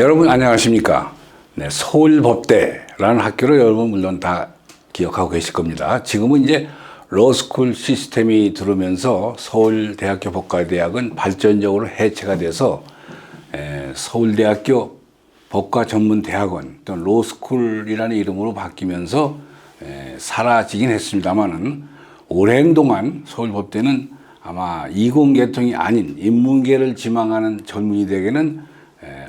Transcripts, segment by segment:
여러분 안녕하십니까? 네, 서울법대라는 학교를 여러분 물론 다 기억하고 계실 겁니다. 지금은 이제 로스쿨 시스템이 들어오면서 서울대학교 법과대학은 발전적으로 해체가 돼서 서울대학교 법과전문대학원 또는 로스쿨이라는 이름으로 바뀌면서 사라지긴 했습니다만은 오랜 동안 서울법대는 아마 이공계통이 아닌 인문계를 지망하는 젊은이들에게는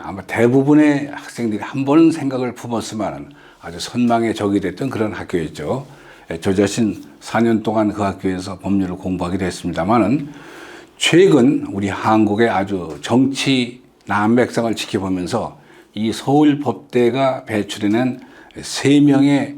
아마 대부분의 학생들이 한 번은 생각을 품었을 만한 아주 선망의 적이 됐던 그런 학교였죠. 저 자신 4년 동안 그 학교에서 법률을 공부하기도 했습니다만은 최근 우리 한국의 아주 정치 난맥상을 지켜보면서 이 서울법대가 배출해낸 3명의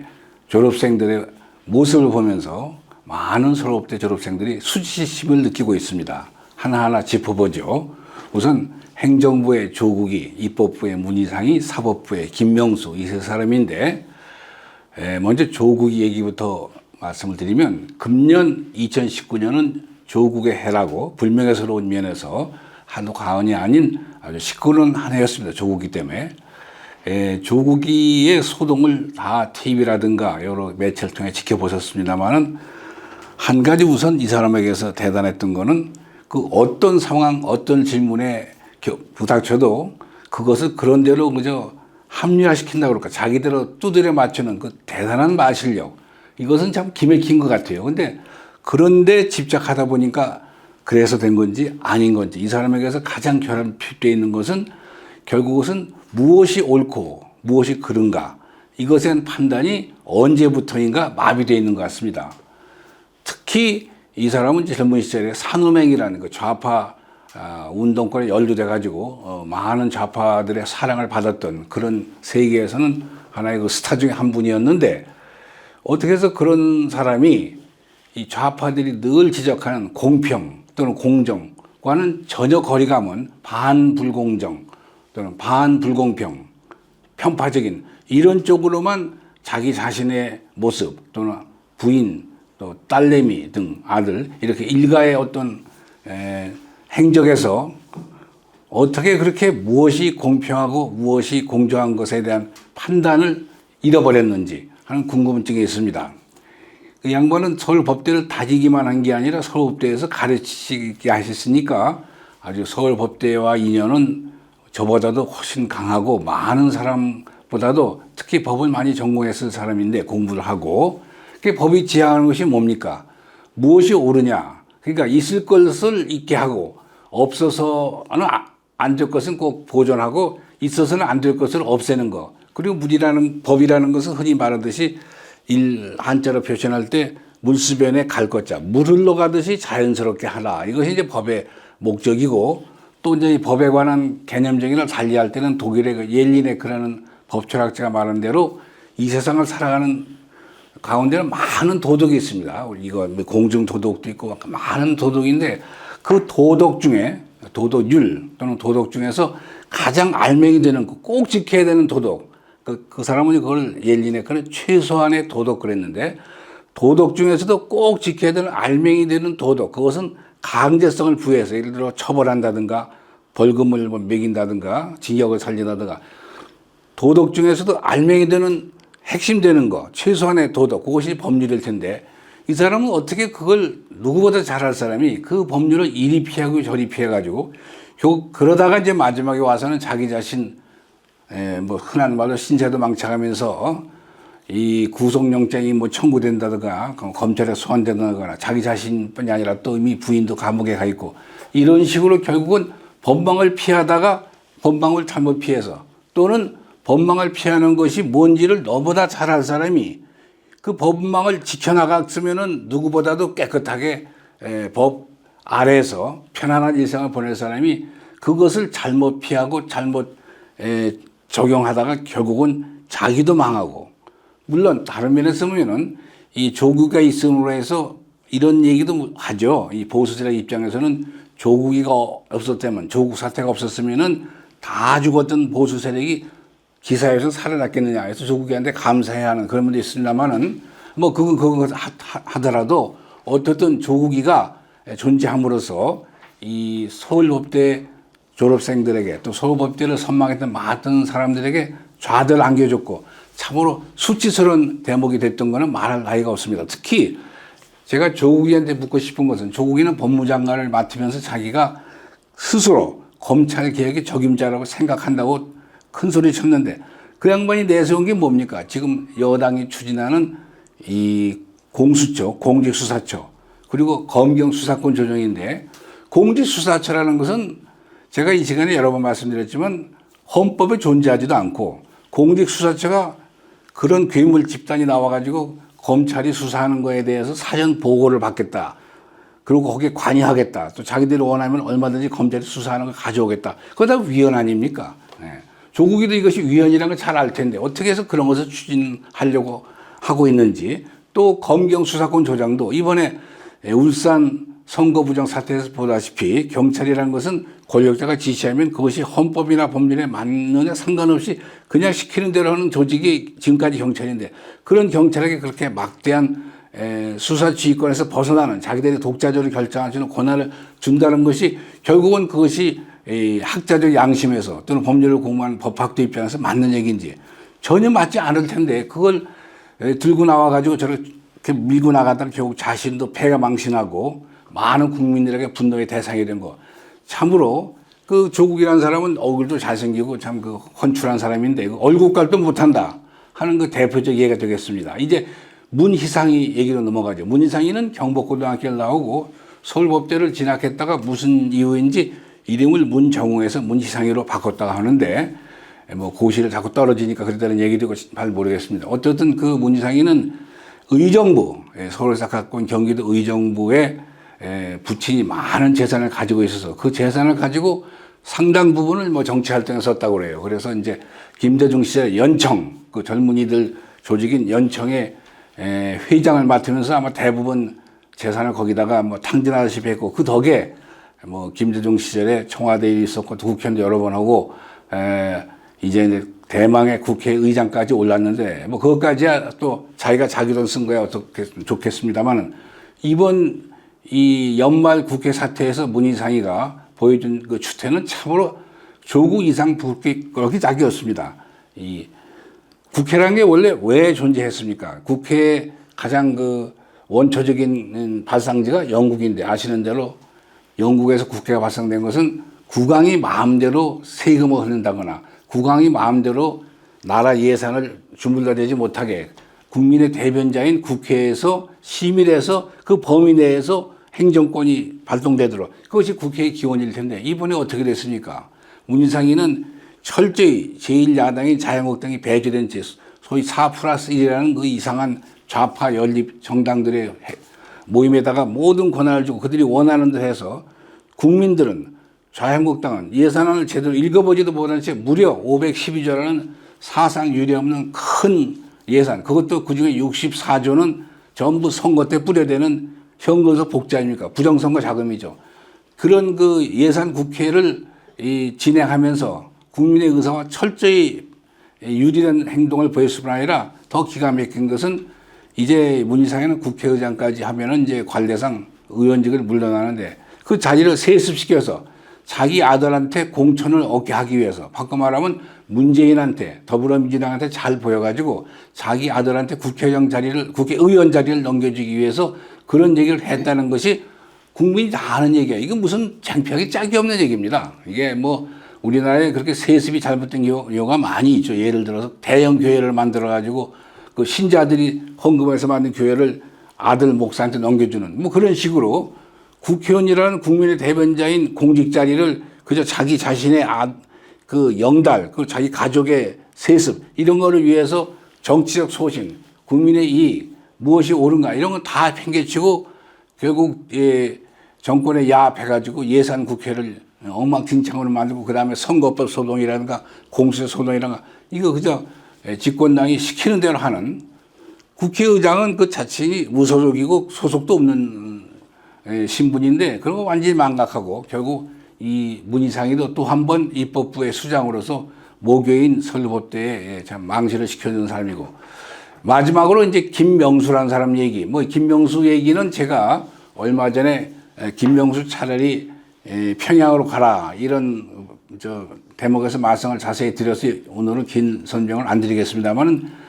졸업생들의 모습을 보면서 많은 서울법대 졸업생들이 수치심을 느끼고 있습니다. 하나하나 짚어보죠. 우선 행정부의 조국이, 입법부의 문희상이, 사법부의 김명수 이 세 사람인데 먼저 조국이 얘기부터 말씀을 드리면 금년 2019년은 조국의 해라고 불명예스러운 면에서 한도 과언이 아닌 아주 시끄러운 한 해였습니다. 조국이 때문에. 조국이의 소동을 다 TV라든가 여러 매체를 통해 지켜보셨습니다만은 한 가지 우선 이 사람에게서 대단했던 거는 그 어떤 상황, 어떤 질문에 부닥쳐도 그것을 그런대로 그저 합리화시킨다고 그럴까. 자기대로 두드려 맞추는 그 대단한 말실력. 이것은 참 기맥힌 것 같아요. 근데 그런데 집착하다 보니까 그래서 된 건지 아닌 건지 이 사람에게서 가장 결합되어 있는 것은 결국은 무엇이 옳고 무엇이 그른가. 이것에 대한 판단이 언제부터인가 마비되어 있는 것 같습니다. 특히 이 사람은 젊은 시절에 산호맹이라는 그 좌파 운동권에 연루돼가지고 많은 좌파들의 사랑을 받았던 그런 세계에서는 하나의 그 스타 중에 한 분이었는데 어떻게 해서 그런 사람이 이 좌파들이 늘 지적하는 공평 또는 공정과는 전혀 거리감은 반불공정 또는 반불공평, 편파적인 이런 쪽으로만 자기 자신의 모습 또는 부인 또 딸내미 등 아들 이렇게 일가의 어떤 행적에서 어떻게 그렇게 무엇이 공평하고 무엇이 공정한 것에 대한 판단을 잃어버렸는지 하는 궁금증이 있습니다. 그 양반은 서울법대를 다지기만 한 게 아니라 서울법대에서 가르치게 하셨으니까 아주 서울법대와 인연은 저보다도 훨씬 강하고 많은 사람보다도 특히 법을 많이 전공했을 사람인데 공부를 하고 법이 지향하는 것이 뭡니까? 무엇이 옳으냐? 그러니까 있을 것을 있게 하고 없어서는 안 될 것은 꼭 보존하고 있어서는 안 될 것을 없애는 거. 그리고 법이라는 것은 흔히 말하듯이 한자로 표현할 때 물수변에 갈 것자, 물 흘러가듯이 자연스럽게 하라. 이것이 이제 법의 목적이고 또 이제 이 법에 관한 개념적인 달리할 때는 독일의 그 옐리네크라는 법철학자가 말한 대로 이 세상을 살아가는 가운데는 많은 도덕이 있습니다. 이거 공중 도덕도 있고 많은 도덕인데 그 도덕 중에 도덕률 또는 도덕 중에서 가장 알맹이 되는 꼭 지켜야 되는 도덕. 그 사람은 그걸 옐리네크는 최소한의 도덕 그랬는데 도덕 중에서도 꼭 지켜야 되는 알맹이 되는 도덕. 그것은 강제성을 부여해서 예를 들어 처벌한다든가 벌금을 매긴다든가 징역을 살린다든가 도덕 중에서도 알맹이 되는 핵심 되는 거, 최소한의 도덕, 그것이 법률일 텐데 이 사람은 어떻게 그걸 누구보다 잘할 사람이 그 법률을 이리 피하고 저리 피해가지고 그러다가 이제 마지막에 와서는 자기 자신 뭐 흔한 말로 신세도 망쳐가면서 이 구속영장이 뭐 청구된다든가 검찰에 소환된다거나 자기 자신뿐이 아니라 또 이미 부인도 감옥에 가 있고 이런 식으로 결국은 법망을 피하다가 법망을 잘못 피해서 또는 법망을 피하는 것이 뭔지를 너보다 잘할 사람이 그 법망을 지켜나갔으면은 누구보다도 깨끗하게 법 아래에서 편안한 일생을 보낼 사람이 그것을 잘못 피하고 잘못 적용하다가 결국은 자기도 망하고 물론 다른 면에서 보면은 이 조국이 있음으로 해서 이런 얘기도 하죠. 이 보수세력 입장에서는 조국이가 없었다면 조국 사태가 없었으면은 다 죽었던 보수 세력이 기사에서 살아났겠느냐 해서 조국이한테 감사해야 하는 그런 분도 있습니다만은 뭐 그거 하더라도 어떻든 조국이가 존재함으로써 이 서울법대 졸업생들에게 또 서울법대를 선망했던 많은 사람들에게 좌들 안겨줬고 참으로 수치스러운 대목이 됐던 거는 말할 나위가 없습니다. 특히 제가 조국이한테 묻고 싶은 것은 조국이는 법무장관을 맡으면서 자기가 스스로 검찰 개혁의 적임자라고 생각한다고 큰 소리 쳤는데 그 양반이 내세운 게 뭡니까? 지금 여당이 추진하는 이 공수처, 공직수사처 그리고 검경수사권 조정인데 공직수사처라는 것은 제가 이 시간에 여러 번 말씀드렸지만 헌법에 존재하지도 않고 공직수사처가 그런 괴물 집단이 나와가지고 검찰이 수사하는 거에 대해서 사전 보고를 받겠다. 그리고 거기에 관여하겠다. 또 자기들이 원하면 얼마든지 검찰이 수사하는 걸 가져오겠다. 그거 다 위헌 아닙니까? 네. 조국이도 이것이 위헌이라는 걸 잘 알 텐데 어떻게 해서 그런 것을 추진하려고 하고 있는지 또 검경수사권 조정도 이번에 울산 선거부정 사태에서 보다시피 경찰이라는 것은 권력자가 지시하면 그것이 헌법이나 법률에 맞느냐 상관없이 그냥 시키는 대로 하는 조직이 지금까지 경찰인데 그런 경찰에게 그렇게 막대한 수사 지휘권에서 벗어나는 자기들이 독자적으로 결정할 수 있는 권한을 준다는 것이 결국은 그것이 학자적 양심에서 또는 법률을 공부하는 법학도 입장에서 맞는 얘기인지 전혀 맞지 않을 텐데 그걸 들고 나와가지고 저렇게 밀고 나가다가 결국 자신도 패가 망신하고 많은 국민들에게 분노의 대상이 된 거. 참으로 그 조국이라는 사람은 얼굴도 잘생기고 참 그 헌출한 사람인데 얼굴깔도 못한다 하는 그 대표적 예가 되겠습니다. 이제 문희상이 얘기로 넘어가죠. 문희상이는 경복고등학교를 나오고 서울법대를 진학했다가 무슨 이유인지 이름을 문정우에서 문희상이로 바꿨다가 하는데 뭐 고시를 자꾸 떨어지니까 그랬다는 얘기도 잘 모르겠습니다. 어쨌든 그 문희상이는 의정부, 서울에서 갖고 온 경기도 의정부에 부친이 많은 재산을 가지고 있어서 그 재산을 가지고 상당 부분을 뭐 정치 활동에 썼다고 그래요. 그래서 이제 김대중 시절 연청, 그 젊은이들 조직인 연청의 회장을 맡으면서 아마 대부분 재산을 거기다가 뭐 탕진하다시피 했고 그 덕에 뭐 김대중 시절에 청와대에 있었고 국회의원도 여러 번 하고 이제 대망의 국회의장까지 올랐는데 뭐 그것까지야 또 자기가 자기 돈 쓴 거야 어떻게 좋겠습니다만은 이번 이 연말 국회 사태에서 문희상이가 보여준 그 추태는 참으로 조국 이상 불기럭이 짝이었습니다. 이 국회라는 게 원래 왜 존재했습니까? 국회의 가장 그 원초적인 발상지가 영국인데 아시는 대로 영국에서 국회가 발상된 것은 국왕이 마음대로 세금을 흐른다거나 국왕이 마음대로 나라 예산을 주물러대지 못하게 국민의 대변자인 국회에서 심의해서 그 범위 내에서 행정권이 발동되도록 그것이 국회의 기원일 텐데 이번에 어떻게 됐습니까? 문희상이는 철저히 제1야당인 자유한국당이 배제된 채 소위 4+1이라는 그 이상한 좌파 연립 정당들의 모임에다가 모든 권한을 주고 그들이 원하는 대로 해서 국민들은 자유한국당은 예산안을 제대로 읽어보지도 못한 채 무려 512조라는 사상 유례없는 큰 예산 그것도 그중에 64조는 전부 선거 때 뿌려대는 현금에서 복지 아닙니까? 부정선거 자금이죠. 그런 그 예산 국회를 진행하면서 국민의 의사와 철저히 유리한 행동을 보였을 뿐 아니라 더 기가 막힌 것은 이제 문희상에는 국회의장까지 하면은 이제 관례상 의원직을 물러나는데 그 자리를 세습시켜서 자기 아들한테 공천을 얻게 하기 위해서 바꿔 말하면 문재인한테 더불어민주당한테 잘 보여가지고 자기 아들한테 국회의원 자리를 넘겨주기 위해서 그런 얘기를 했다는 것이 국민이 다 아는 얘기야. 이건 무슨 창피하게 짝이 없는 얘기입니다. 이게 뭐 우리나라에 그렇게 세습이 잘못된 경우가 많이 있죠. 예를 들어서 대형 교회를 만들어가지고 그 신자들이 헌금해서 만든 교회를 아들 목사한테 넘겨주는 뭐 그런 식으로 국회의원이라는 국민의 대변자인 공직 자리를 그저 자기 자신의 그 영달, 그 자기 가족의 세습 이런 거를 위해서 정치적 소신, 국민의 이익, 무엇이 옳은가 이런 건 다 팽개치고 결국 정권에 야합해가지고 예산 국회를 엉망진창으로 만들고 그 다음에 선거법 소동이라든가 공수처 소동이라든가 이거 그저 집권당이 시키는 대로 하는 국회의장은 그 자신이 무소속이고 소속도 없는 신분인데 그런 거 완전히 망각하고 결국 이 문희상이도 또 한 번 입법부의 수장으로서 모교인 서울법대에 참 망신을 시켜주는 사람이고 마지막으로 이제 김명수라는 사람 얘기 뭐 김명수 얘기는 제가 얼마 전에 김명수 차라리 평양으로 가라 이런 대목에서 말씀을 자세히 드려서 오늘은 긴 설명을 안 드리겠습니다만은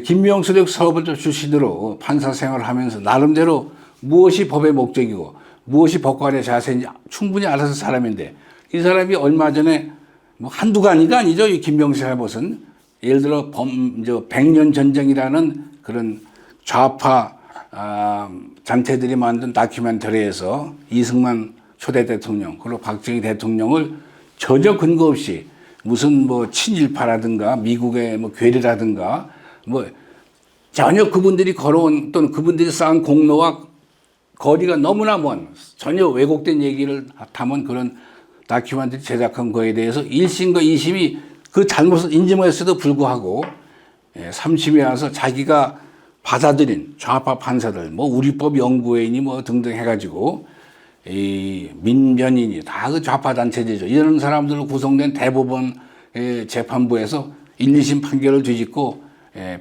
김명수력 서울법조 출신으로 판사 생활을 하면서 나름대로 무엇이 법의 목적이고 무엇이 법관의 자세인지 충분히 알아서 사람인데 이 사람이 얼마 전에 뭐 한두 가지가 아니죠. 이 김명수 사법은 예를 들어 백년 전쟁이라는 그런 좌파 단체들이 만든 다큐멘터리에서 이승만 초대 대통령 그리고 박정희 대통령을 전혀 근거 없이 무슨 뭐 친일파라든가 미국의 뭐 괴뢰라든가 뭐 전혀 그분들이 걸어온 또는 그분들이 쌓은 공로와 거리가 너무나 먼 전혀 왜곡된 얘기를 담은 그런 다큐멘터리 제작한 거에 대해서 1심과 2심이 그 잘못을 인정했어도 불구하고 3심에 와서 자기가 받아들인 좌파 판사들 뭐 우리법 연구회의니 뭐 등등 해가지고 이 민변인이 다 그 좌파 단체들이죠. 이런 사람들로 구성된 대법원 재판부에서 1, 2심 판결을 뒤집고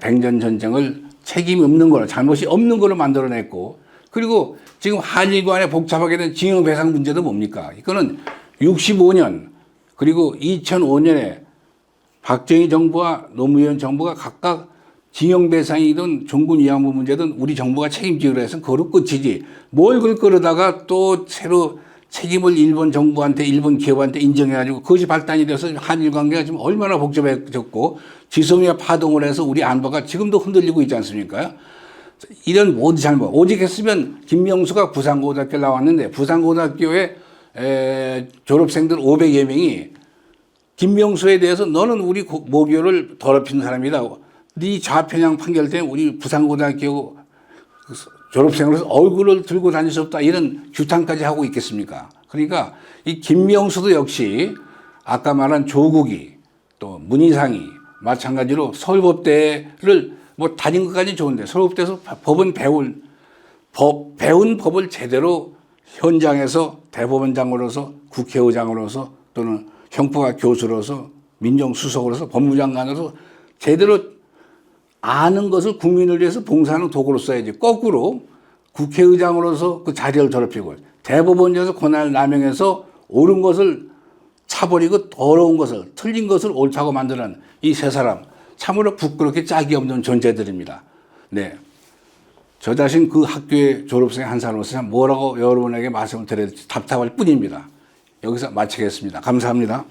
백년 전쟁을 책임이 없는 거로 잘못이 없는 거로 만들어냈고 그리고 지금 한일 간에 복잡하게 된 징용배상 문제도 뭡니까? 이거는 65년 그리고 2005년에 박정희 정부와 노무현 정부가 각각 징용배상이든 종군 위안부 문제든 우리 정부가 책임지기로 해서 그걸로 끝이지 뭘 그걸 끌어다가 또 새로 책임을 일본 정부한테 일본 기업한테 인정해가지고 그것이 발단이 돼서 한일 관계가 지금 얼마나 복잡해졌고 지소미아 파동을 해서 우리 안보가 지금도 흔들리고 있지 않습니까? 이런 모두 잘못 오직 했으면 김명수가 부산고등학교 나왔는데 부산고등학교에 졸업생들 500여 명이 김명수에 대해서 너는 우리 모교를 더럽힌 사람이다. 네 좌편향 판결 때문에 우리 부산고등학교 졸업생으로서 얼굴을 들고 다닐 수 없다. 이런 규탄까지 하고 있겠습니까? 그러니까 이 김명수도 역시 아까 말한 조국이 또 문희상이 마찬가지로 서울법대를 뭐 다닌 것까지는 좋은데 서울법대에서 법은 배운 법을 제대로 현장에서 대법원장으로서 국회의장으로서 또는 형법학 교수로서 민정수석으로서 법무장관으로서 제대로 아는 것을 국민을 위해서 봉사하는 도구로 써야지. 거꾸로 국회의장으로서 그 자리를 더럽히고 대법원에서 권한을 남용해서 옳은 것을 차버리고 더러운 것을 틀린 것을 옳다고 만드는 이 세 사람 참으로 부끄럽게 짝이 없는 존재들입니다. 네, 저 자신 그 학교의 졸업생 한 사람으로서 뭐라고 여러분에게 말씀을 드려야 될지 답답할 뿐입니다. 여기서 마치겠습니다. 감사합니다.